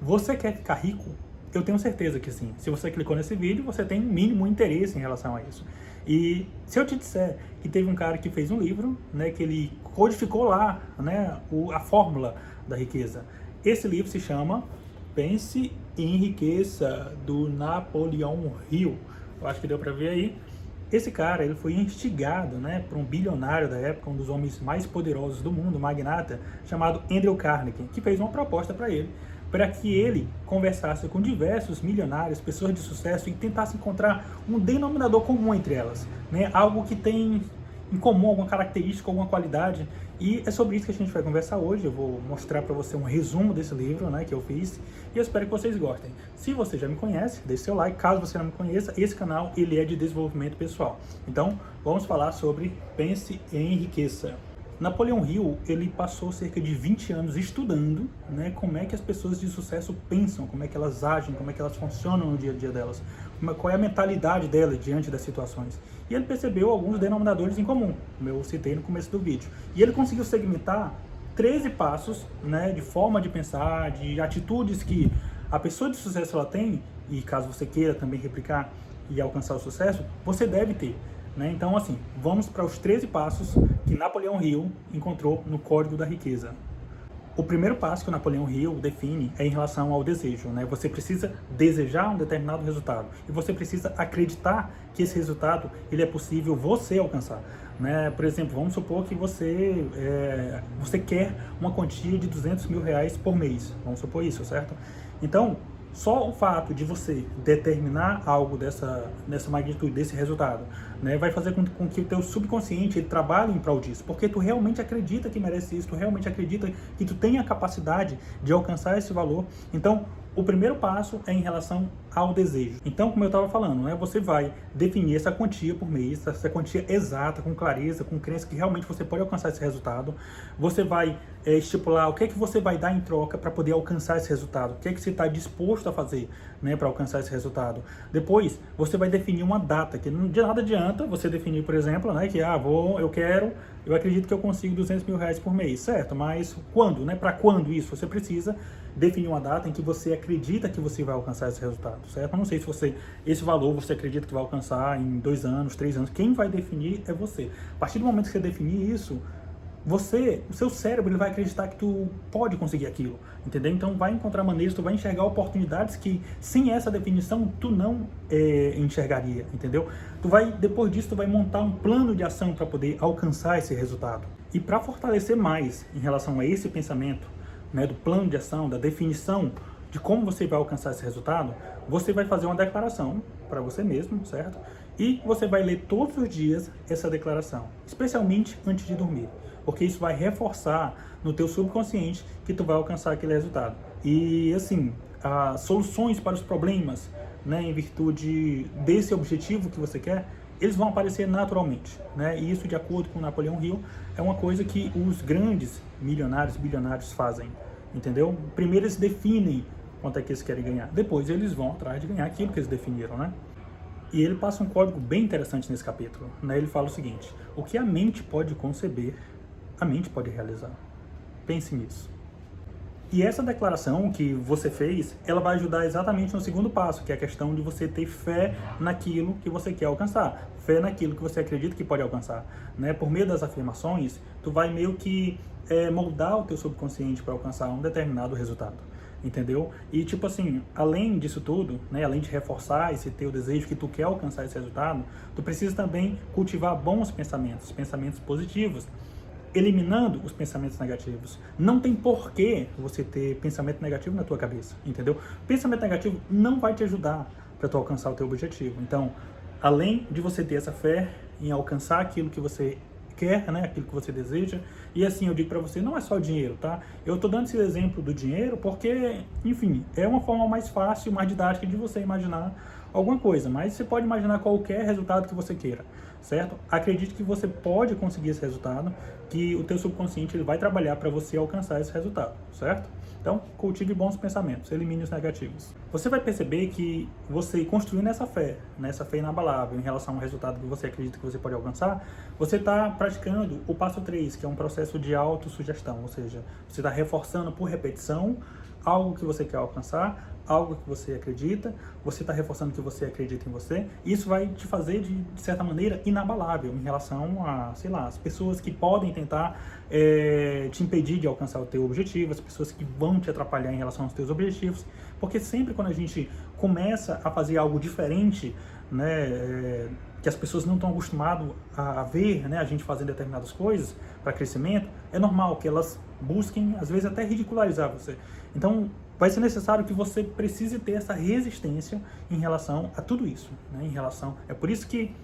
Você quer ficar rico? Eu tenho certeza que sim. Se você clicou nesse vídeo, você tem mínimo interesse em relação a isso. E se eu te disser que teve um cara que fez um livro, né, que ele codificou lá, né, a fórmula da riqueza. Esse livro se chama Pense e Enriqueça, do Napoleão Hill. Eu acho que deu para ver aí. Esse cara, ele foi instigado, né, por um bilionário da época, um dos homens mais poderosos do mundo, magnata, chamado Andrew Carnegie, que fez uma proposta para ele, para que ele conversasse com diversos milionários, pessoas de sucesso, e tentasse encontrar um denominador comum entre elas, né, algo que tem em comum, alguma característica, alguma qualidade. E é sobre isso que a gente vai conversar hoje. Eu vou mostrar para você um resumo desse livro, né, que eu fiz, e eu espero que vocês gostem. Se você já me conhece, deixe seu like. Caso você não me conheça, esse canal ele é de desenvolvimento pessoal. Então, vamos falar sobre Pense e Enriqueça. Napoleão Hill, ele passou cerca de 20 anos estudando, né, como é que as pessoas de sucesso pensam, como é que elas agem, como é que elas funcionam no dia a dia delas, qual é a mentalidade delas diante das situações. E ele percebeu alguns denominadores em comum, como eu citei no começo do vídeo. E ele conseguiu segmentar 13 passos, né, de forma de pensar, de atitudes que a pessoa de sucesso ela tem, e caso você queira também replicar e alcançar o sucesso, você deve ter. Né? Então, assim, vamos para os 13 passos que Napoleão Hill encontrou no Código da Riqueza. O primeiro passo que o Napoleão Hill define é em relação ao desejo. Né? Você precisa desejar um determinado resultado e você precisa acreditar que esse resultado ele é possível você alcançar. Né? Por exemplo, vamos supor que você quer uma quantia de R$200 mil por mês. Vamos supor isso, certo? Então, só o fato de você determinar algo dessa magnitude, desse resultado, né, vai fazer com que o teu subconsciente ele trabalhe em prol disso, porque tu realmente acredita que merece isso, tu realmente acredita que tu tem a capacidade de alcançar esse valor. Então, o primeiro passo é em relação ao desejo. Então, como eu estava falando, né, você vai definir essa quantia por mês, essa quantia exata, com clareza, com crença que realmente você pode alcançar esse resultado. Você vai estipular o que é que você vai dar em troca para poder alcançar esse resultado, o que é que você está disposto a fazer, né, para alcançar esse resultado. Depois, você vai definir uma data, que de nada adianta você definir, por exemplo, né, que eu acredito que eu consigo R$200 mil por mês, certo? Mas quando, né? Para quando isso? Você precisa definir uma data em que você acredita que você vai alcançar esse resultado, certo? Eu não sei se esse valor você acredita que vai alcançar em 2 anos, 3 anos. Quem vai definir é você. A partir do momento que você definir isso, o seu cérebro ele vai acreditar que tu pode conseguir aquilo, entendeu? Então vai encontrar maneiras, tu vai enxergar oportunidades que sem essa definição tu não enxergaria, entendeu? Depois disso tu vai montar um plano de ação para poder alcançar esse resultado. E para fortalecer mais em relação a esse pensamento, né, do plano de ação, da definição de como você vai alcançar esse resultado, você vai fazer uma declaração para você mesmo, certo? E você vai ler todos os dias essa declaração, especialmente antes de dormir, porque isso vai reforçar no teu subconsciente que tu vai alcançar aquele resultado. E assim, as soluções para os problemas, né, em virtude desse objetivo que você quer, eles vão aparecer naturalmente, né? E isso, de acordo com Napoleão Hill, é uma coisa que os grandes milionários, bilionários fazem, entendeu? Primeiro eles definem quanto é que eles querem ganhar, depois eles vão atrás de ganhar aquilo que eles definiram, né? E ele passa um código bem interessante nesse capítulo, né? Ele fala o seguinte: o que a mente pode conceber, a mente pode realizar. Pense nisso. E essa declaração que você fez, ela vai ajudar exatamente no segundo passo, que é a questão de você ter fé naquilo que você quer alcançar, fé naquilo que você acredita que pode alcançar, né? Por meio das afirmações, tu vai meio que moldar o teu subconsciente para alcançar um determinado resultado, entendeu? E tipo assim, além disso tudo, né, além de reforçar esse teu desejo que tu quer alcançar esse resultado, tu precisa também cultivar bons pensamentos, pensamentos positivos, eliminando os pensamentos negativos. Não tem porquê você ter pensamento negativo na tua cabeça, entendeu? Pensamento negativo não vai te ajudar para tu alcançar o teu objetivo. Então, além de você ter essa fé em alcançar aquilo que você quer, né, aquilo que você deseja, e assim, eu digo para você, não é só dinheiro, tá? Eu tô dando esse exemplo do dinheiro porque, enfim, é uma forma mais fácil, mais didática de você imaginar alguma coisa, mas você pode imaginar qualquer resultado que você queira, certo? Acredite que você pode conseguir esse resultado, que o teu subconsciente ele vai trabalhar para você alcançar esse resultado, certo? Então, cultive bons pensamentos, elimine os negativos. Você vai perceber que você construindo essa fé inabalável em relação ao resultado que você acredita que você pode alcançar, você está praticando o passo 3, que é um processo de autossugestão, ou seja, você está reforçando por repetição algo que você quer alcançar, algo que você acredita, você está reforçando que você acredita em você, e isso vai te fazer, de certa maneira, inabalável em relação a, sei lá, as pessoas que podem tentar te impedir de alcançar o teu objetivo, as pessoas que vão te atrapalhar em relação aos teus objetivos, porque sempre quando a gente começa a fazer algo diferente, né, que as pessoas não estão acostumadas a ver, né, a gente fazendo determinadas coisas para crescimento, é normal que elas busquem, às vezes, até ridicularizar você. Então, vai ser necessário que você precise ter essa resistência em relação a tudo isso, né? É por isso que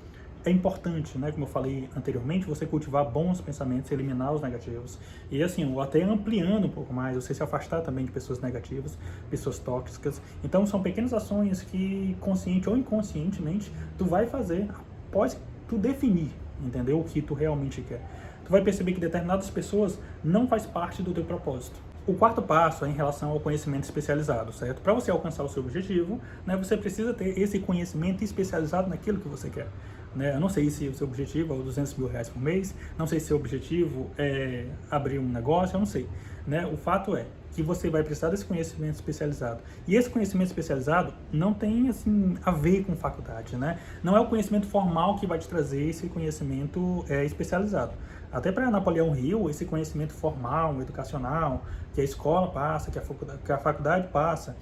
é importante, né, como eu falei anteriormente, você cultivar bons pensamentos, eliminar os negativos. E assim, ou até ampliando um pouco mais, você se afastar também de pessoas negativas, pessoas tóxicas. Então são pequenas ações que, consciente ou inconscientemente, tu vai fazer após tu definir, entendeu? O que tu realmente quer. Tu vai perceber que determinadas pessoas não faz parte do teu propósito. O quarto passo é em relação ao conhecimento especializado, certo? Para você alcançar o seu objetivo, né, você precisa ter esse conhecimento especializado naquilo que você quer. Né? Eu não sei se o seu objetivo é os R$200 mil por mês, não sei se o seu objetivo é abrir um negócio, eu não sei. Né? O fato é que você vai precisar desse conhecimento especializado. E esse conhecimento especializado não tem assim, a ver com faculdade. Né? Não é o conhecimento formal que vai te trazer esse conhecimento especializado. Até para Napoleão Hill, esse conhecimento formal, educacional, que a escola passa, que a faculdade passa,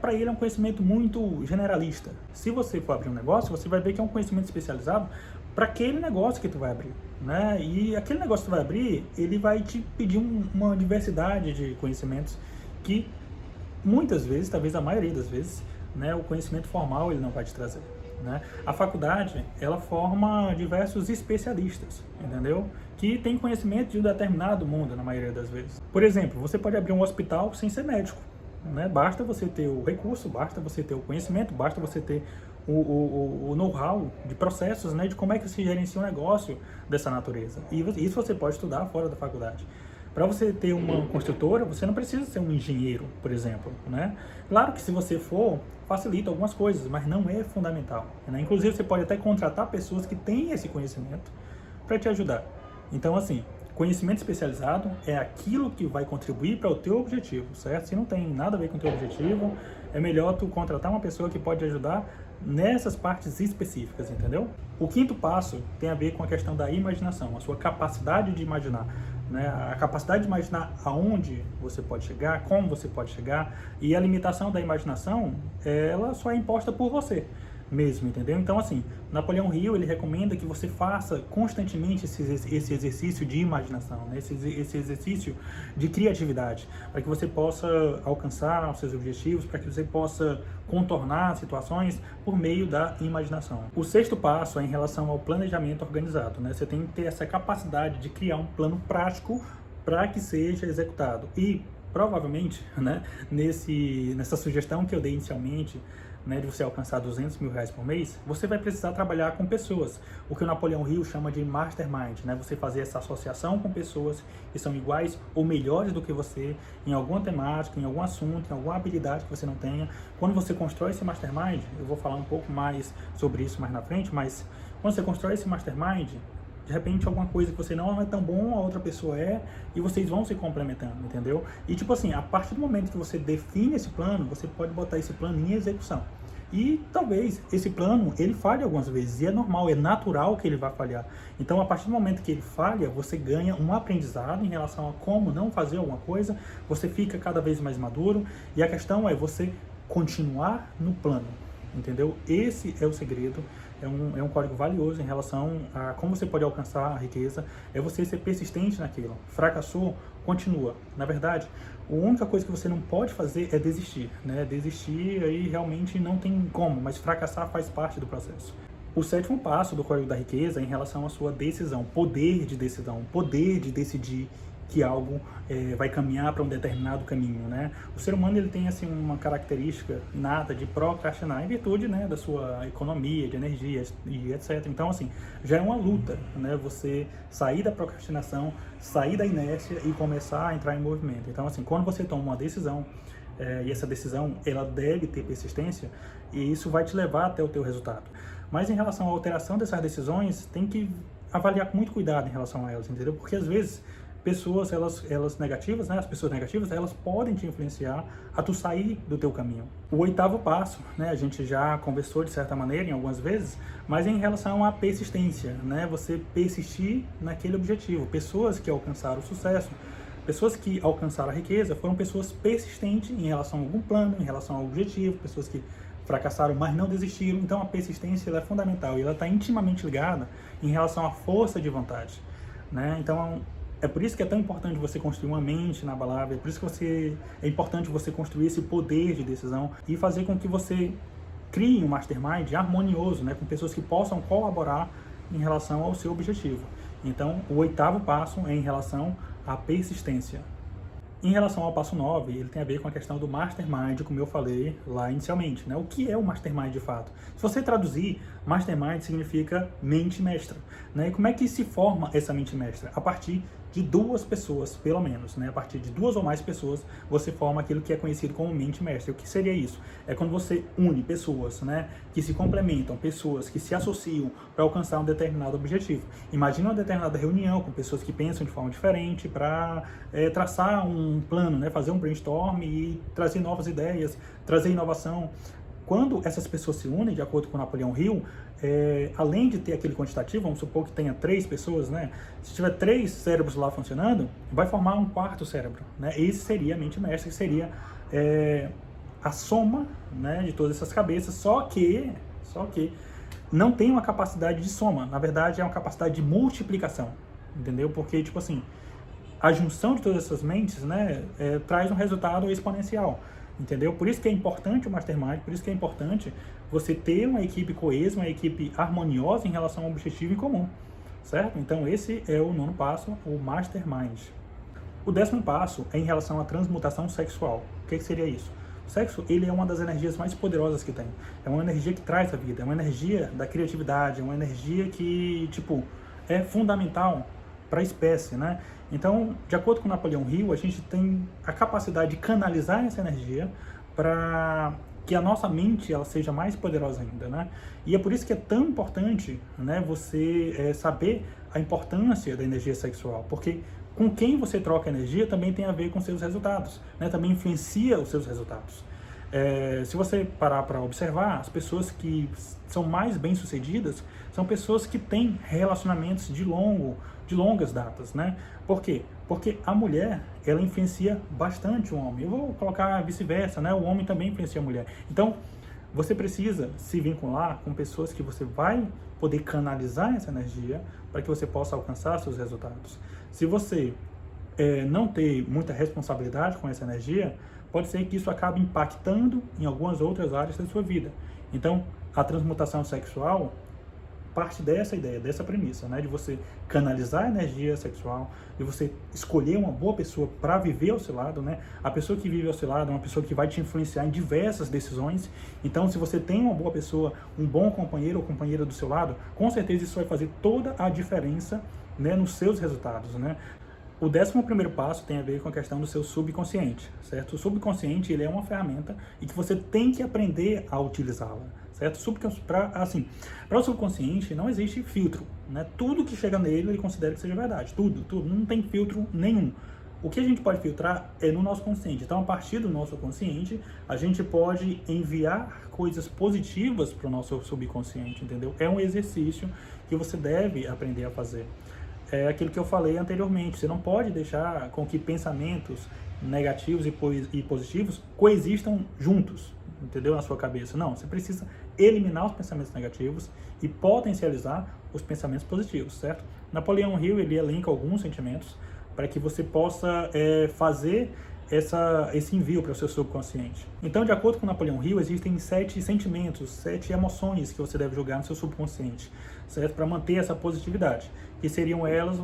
para ele é um conhecimento muito generalista. Se você for abrir um negócio, você vai ver que é um conhecimento especializado para aquele negócio que tu vai abrir, né? E aquele negócio que tu vai abrir, ele vai te pedir uma diversidade de conhecimentos que muitas vezes, talvez a maioria das vezes, né, o conhecimento formal ele não vai te trazer. Né? A faculdade, ela forma diversos especialistas, entendeu? Que tem conhecimento de um determinado mundo, na maioria das vezes. Por exemplo, você pode abrir um hospital sem ser médico, né? Basta você ter o recurso, basta você ter o conhecimento, basta você ter o know-how de processos, né? De como é que se gerencia um negócio dessa natureza. E isso você pode estudar fora da faculdade. Para você ter uma construtora, você não precisa ser um engenheiro, por exemplo, né? Claro que se você for, facilita algumas coisas, mas não é fundamental, né? Inclusive, você pode até contratar pessoas que têm esse conhecimento para te ajudar. Então, assim, conhecimento especializado é aquilo que vai contribuir para o teu objetivo, certo? Se não tem nada a ver com o teu objetivo, é melhor tu contratar uma pessoa que pode ajudar nessas partes específicas, entendeu? O quinto passo tem a ver com a questão da imaginação, a sua capacidade de imaginar. Né, a capacidade de imaginar aonde você pode chegar, como você pode chegar, e a limitação da imaginação, ela só é imposta por você mesmo, entendeu? Então, assim, Napoleão Hill, ele recomenda que você faça constantemente esse exercício de imaginação, né? esse exercício de criatividade, para que você possa alcançar os seus objetivos, para que você possa contornar situações por meio da imaginação. O sexto passo é em relação ao planejamento organizado, né? Você tem que ter essa capacidade de criar um plano prático para que seja executado. E, provavelmente, né, nessa sugestão que eu dei inicialmente, né, de você alcançar R$200 mil por mês, você vai precisar trabalhar com pessoas, o que o Napoleão Hill chama de mastermind, né, você fazer essa associação com pessoas que são iguais ou melhores do que você em alguma temática, em algum assunto, em alguma habilidade que você não tenha. Quando você constrói esse mastermind, eu vou falar um pouco mais sobre isso mais na frente, mas quando você constrói esse mastermind, de repente alguma coisa que você não é tão bom, a outra pessoa é, e vocês vão se complementando, entendeu? E tipo assim, a partir do momento que você define esse plano, você pode botar esse plano em execução. E talvez esse plano, ele falhe algumas vezes, e é normal, é natural que ele vá falhar. Então, a partir do momento que ele falha, você ganha um aprendizado em relação a como não fazer alguma coisa, você fica cada vez mais maduro, e a questão é você continuar no plano, entendeu? Esse é o segredo. É um código valioso em relação a como você pode alcançar a riqueza, é você ser persistente naquilo. Fracassou, continua. Na verdade, a única coisa que você não pode fazer é desistir, né? Desistir aí realmente não tem como, mas fracassar faz parte do processo. O sétimo passo do código da riqueza é em relação à sua decisão, poder de decisão, poder de decidir que algo vai caminhar para um determinado caminho, né? O ser humano ele tem assim uma característica inata de procrastinar em virtude, né, da sua economia, de energia e etc. Então assim, já é uma luta, né? Você sair da procrastinação, sair da inércia e começar a entrar em movimento. Então assim, quando você toma uma decisão e essa decisão ela deve ter persistência e isso vai te levar até o teu resultado. Mas em relação à alteração dessas decisões, tem que avaliar com muito cuidado em relação a elas, entendeu? Porque às vezes pessoas, elas negativas, né, as pessoas negativas, elas podem te influenciar a tu sair do teu caminho. O 8º passo, né, a gente já conversou de certa maneira em algumas vezes, mas é em relação à persistência, né, você persistir naquele objetivo. Pessoas que alcançaram o sucesso, pessoas que alcançaram a riqueza, foram pessoas persistentes em relação a algum plano, em relação ao objetivo, pessoas que fracassaram, mas não desistiram. Então a persistência ela é fundamental e ela está intimamente ligada em relação à força de vontade, né? Então é por isso que é tão importante você construir uma mente inabalável, é por isso que é importante você construir esse poder de decisão e fazer com que você crie um mastermind harmonioso, né, com pessoas que possam colaborar em relação ao seu objetivo. Então o 8º passo é em relação à persistência. Em relação ao passo 9, ele tem a ver com a questão do mastermind, como eu falei lá inicialmente, né? O que é o mastermind de fato? Se você traduzir, mastermind significa mente mestra, né? E como é que se forma essa mente mestra? A partir de 2 pessoas, pelo menos, né? A partir de 2 ou mais pessoas, você forma aquilo que é conhecido como mente mestra. O que seria isso? É quando você une pessoas, né, que se complementam, pessoas que se associam para alcançar um determinado objetivo. Imagina uma determinada reunião com pessoas que pensam de forma diferente para traçar um plano, né, fazer um brainstorm e trazer novas ideias, trazer inovação. Quando essas pessoas se unem, de acordo com Napoleão Hill, além de ter aquele quantitativo, vamos supor que tenha 3 pessoas, né? Se tiver 3 cérebros lá funcionando, vai formar um 4º cérebro, né? Esse seria a mente mestra, que seria a soma, né, de todas essas cabeças, só que não tem uma capacidade de soma, na verdade é uma capacidade de multiplicação, entendeu? Porque, tipo assim, a junção de todas essas mentes, né, traz um resultado exponencial. Entendeu? Por isso que é importante o mastermind, por isso que é importante você ter uma equipe coesa, uma equipe harmoniosa em relação a um objetivo em comum, certo? Então esse é o 9º passo, o mastermind. O 10º passo é em relação à transmutação sexual. O que seria isso? O sexo, ele é uma das energias mais poderosas que tem. É uma energia que traz a vida, é uma energia da criatividade, é uma energia que, tipo, é fundamental para a espécie, né? Então, de acordo com Napoleão Hill, a gente tem a capacidade de canalizar essa energia para que a nossa mente ela seja mais poderosa ainda, né? E é por isso que é tão importante, né, você saber a importância da energia sexual, porque com quem você troca energia também tem a ver com seus resultados, né? Também influencia os seus resultados. Se você parar para observar, as pessoas que são mais bem-sucedidas são pessoas que têm relacionamentos de longas datas, né? Por quê? Porque a mulher, ela influencia bastante o homem. Eu vou colocar vice-versa, né? O homem também influencia a mulher. Então, você precisa se vincular com pessoas que você vai poder canalizar essa energia para que você possa alcançar seus resultados. Se você não ter muita responsabilidade com essa energia, pode ser que isso acabe impactando em algumas outras áreas da sua vida. Então, a transmutação sexual parte dessa ideia, dessa premissa, né, de você canalizar a energia sexual, de você escolher uma boa pessoa para viver ao seu lado, né? A pessoa que vive ao seu lado é uma pessoa que vai te influenciar em diversas decisões. Então, se você tem uma boa pessoa, um bom companheiro ou companheira do seu lado, com certeza isso vai fazer toda a diferença, né, nos seus resultados, né? O 11º passo tem a ver com a questão do seu subconsciente, certo? O subconsciente, ele é uma ferramenta e que você tem que aprender a utilizá-la, certo? Para o subconsciente não existe filtro, né? Tudo que chega nele, ele considera que seja verdade, tudo, não tem filtro nenhum. O que a gente pode filtrar é no nosso consciente. Então, a partir do nosso consciente, a gente pode enviar coisas positivas para o nosso subconsciente, entendeu? É um exercício que você deve aprender a fazer. É aquilo que eu falei anteriormente, você não pode deixar com que pensamentos negativos e positivos coexistam juntos, entendeu? Na sua cabeça. Não, você precisa eliminar os pensamentos negativos e potencializar os pensamentos positivos, certo? Napoleão Hill, ele elenca alguns sentimentos para que você possa fazer esse envio para o seu subconsciente. Então, de acordo com Napoleão Hill, existem 7 sentimentos, 7 emoções que você deve jogar no seu subconsciente, certo? Para manter essa positividade. Que seriam elas,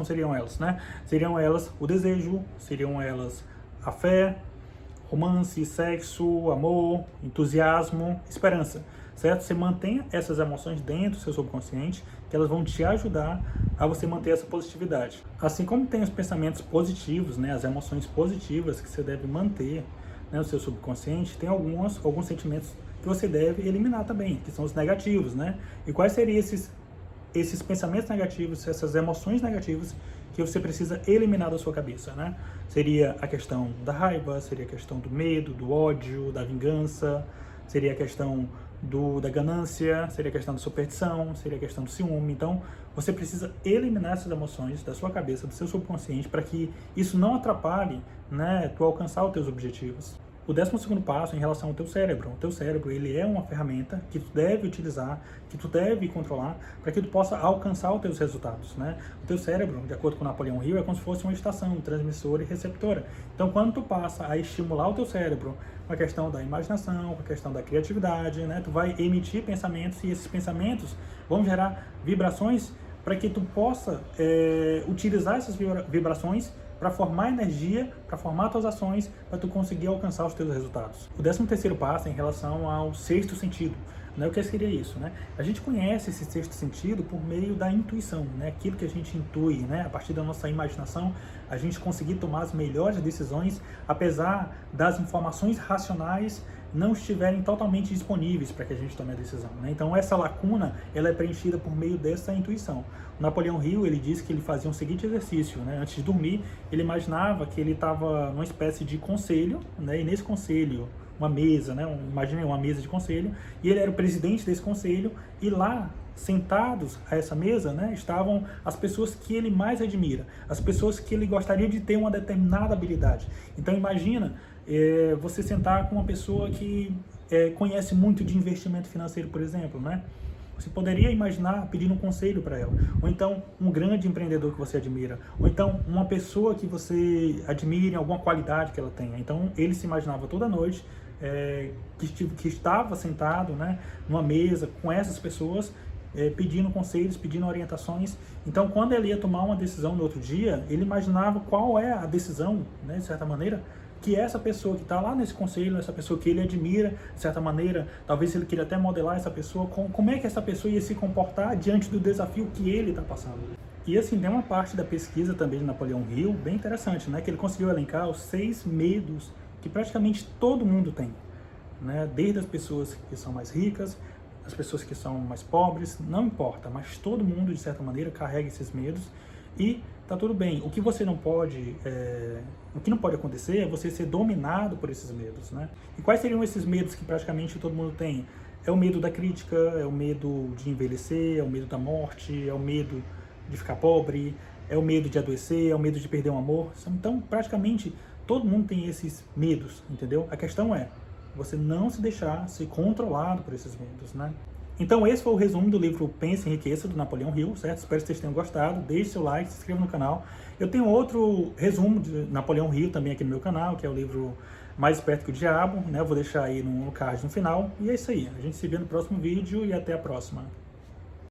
seriam elas, né? Seriam elas o desejo, seriam elas a fé, romance, sexo, amor, entusiasmo, esperança, certo? Você mantém essas emoções dentro do seu subconsciente, que elas vão te ajudar a você manter essa positividade. Assim como tem os pensamentos positivos, né, as emoções positivas que você deve manter, né, no seu subconsciente, tem alguns sentimentos que você deve eliminar também, que são os negativos, né? E quais seriam esses pensamentos negativos, essas emoções negativas que você precisa eliminar da sua cabeça, né? Seria a questão da raiva, seria a questão do medo, do ódio, da vingança, seria a questão da ganância, seria a questão da superstição, seria a questão do ciúme. Então, você precisa eliminar essas emoções da sua cabeça, do seu subconsciente, para que isso não atrapalhe, né, tu alcançar os teus objetivos. O 12º passo é em relação ao teu cérebro. O teu cérebro, ele é uma ferramenta que tu deve utilizar, que tu deve controlar, para que tu possa alcançar os teus resultados, né? O teu cérebro, de acordo com Napoleão Hill, é como se fosse uma estação transmissora e receptora. Então, quando tu passa a estimular o teu cérebro com a questão da imaginação, com a questão da criatividade, né? Tu vai emitir pensamentos e esses pensamentos vão gerar vibrações para que tu possa utilizar essas vibrações para formar energia, para formar tuas ações, para tu conseguir alcançar os teus resultados. O 13º passo é em relação ao sexto sentido. Né? O que seria isso? Né? A gente conhece esse sexto sentido por meio da intuição, né? Aquilo que a gente intui, né? A partir da nossa imaginação, a gente conseguir tomar as melhores decisões, apesar das informações racionais não estiverem totalmente disponíveis para que a gente tome a decisão, né? Então essa lacuna, ela é preenchida por meio dessa intuição. O Napoleão Hill, ele disse que ele fazia um seguinte exercício, né? Antes de dormir, ele imaginava que ele estava numa espécie de conselho, né? E nesse conselho, uma mesa, né? Imagine uma mesa de conselho, e ele era o presidente desse conselho, e lá, sentados a essa mesa, né, estavam as pessoas que ele mais admira, as pessoas que ele gostaria de ter uma determinada habilidade. Então imagina você sentar com uma pessoa que conhece muito de investimento financeiro, por exemplo, né? Você poderia imaginar pedindo um conselho para ela, ou então um grande empreendedor que você admira, ou então uma pessoa que você admire em alguma qualidade que ela tenha. Então ele se imaginava toda noite que estava sentado, né, numa mesa com essas pessoas, pedindo conselhos, pedindo orientações. Então quando ele ia tomar uma decisão no outro dia, ele imaginava qual é a decisão, né, de certa maneira, que essa pessoa que está lá nesse conselho, essa pessoa que ele admira, de certa maneira, talvez ele queira até modelar essa pessoa, como é que essa pessoa ia se comportar diante do desafio que ele está passando. E assim, tem uma parte da pesquisa também de Napoleão Hill, bem interessante, né, que ele conseguiu elencar os 6 medos que praticamente todo mundo tem, né, desde as pessoas que são mais ricas, as pessoas que são mais pobres, não importa, mas todo mundo, de certa maneira, carrega esses medos. E tá tudo bem. O que você não pode, o que não pode acontecer é você ser dominado por esses medos, né? E quais seriam esses medos que praticamente todo mundo tem? É o medo da crítica, é o medo de envelhecer, é o medo da morte, é o medo de ficar pobre, é o medo de adoecer, é o medo de perder um amor. Então, praticamente, todo mundo tem esses medos, entendeu? A questão é você não se deixar ser controlado por esses medos, né? Então esse foi o resumo do livro Pense em Enriqueça, do Napoleão Hill, certo? Espero que vocês tenham gostado. Deixe seu like, se inscreva no canal. Eu tenho outro resumo de Napoleão Hill também aqui no meu canal, que é o livro Mais Esperto que o Diabo, né? Eu vou deixar aí no card no final. E é isso aí. A gente se vê no próximo vídeo e até a próxima.